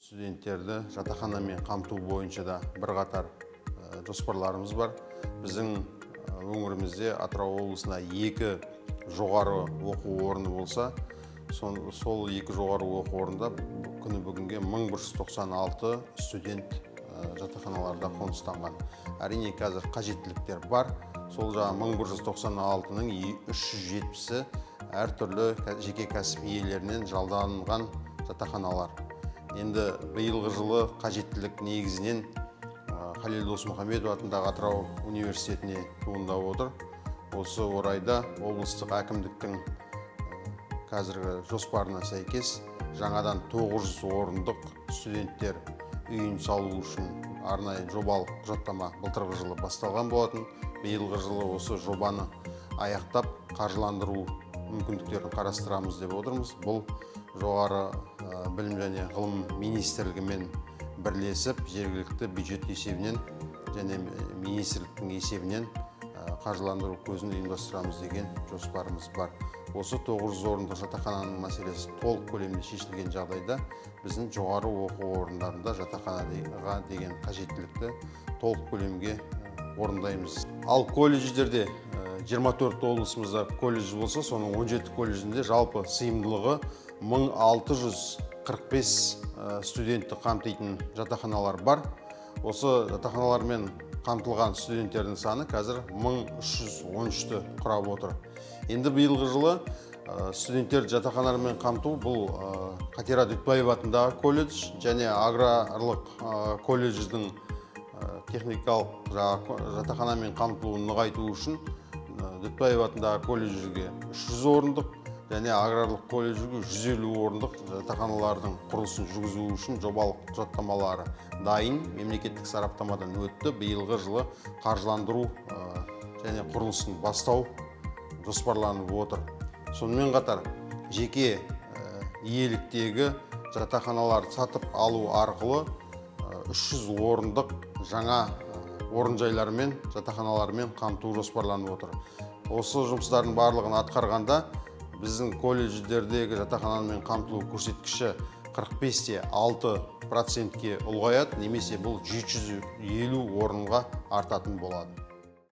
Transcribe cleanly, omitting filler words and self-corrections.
Студенттерді жатақханамен қамту бойынша да бірқатар жоспарларымыз бар. Біздің өңірімізде Атырау облысында 2 жоғары оқу орны болса, сол 2 жоғары оқу орнында күні бүгінге 1196 студент жатақханаларда қоныстанған. Әрине қазір қажеттіліктер бар. Сол жаңа 1196-ның 370-і әртүрлі жеке кәсіп иелерінен жалданған жатақханалар. Енді биылғы жылы қажеттілік негізінен Халел Досмұхамедов атындағы Атырау университетіне туындап отыр. Осы орайда облыстық әкімдіктің қазіргі жоспарына сәйкес жаңадан 900 орындық студенттер үйін салу үшін арнайы жобалық құжаттама былтырғы жылы басталған болатын. Биылғы жылы осы жобаны аяқтап қаржыландыру мүмкіндіктерін қарастырамыз деп отырмыз. Бұл жоғары білім және ғылым министрлігімен бірлесіп жергілікті бюджет есебінен және министрліктің есебінен қаржыландыру көзін ұйымдастырамыз деген жоспарымыз бар. Осы 900 орындық жатақхананың мәселесі толық көлемде шешілген жағдайда біздің жоғары оқу орындарында жатақханаға деген қажеттілікті толық көлемге орындаймыз. Ал колледждерде 24 облысымызда колледж болса, соның 17 колледжінде жалпы сыйымдылығы 1645 студентті қамтитын жатақханалар бар. Осы жатақханалармен қамтылған студенттердің саны қазір 1313-ті құрап отыр. Енді биылғы жылы студенттер жатақханалармен қамту бұл Қатира Дүтбаев атындағы колледж және аграрлық колледждің техникалық жатақханамен қамтылуын нығайту үшін Дүтбаев атындағы колледжге 300 орындық және аграрлық колледжге 150 орындық жатақханалардың құрылысын жүргізу үшін жобалық құжаттамалары дайын, мемлекеттік сараптамадан өтті. Биылғы жылы қаржыландыру және құрылысын бастау жоспарланып отыр. Сонымен қатар жеке иеліктегі жатақханаларды сатып алу арқылы 300 орындық жаңа орынжайлармен, жатақханалармен қамту жоспарланып отыр. Осы жұмыстардың барлығын атқарғанда біздің колледждердегі жатақханамен қамтылу көрсеткіші 45-6%-ке ұлғаяды, немесе бұл 750 орынға артатын болады.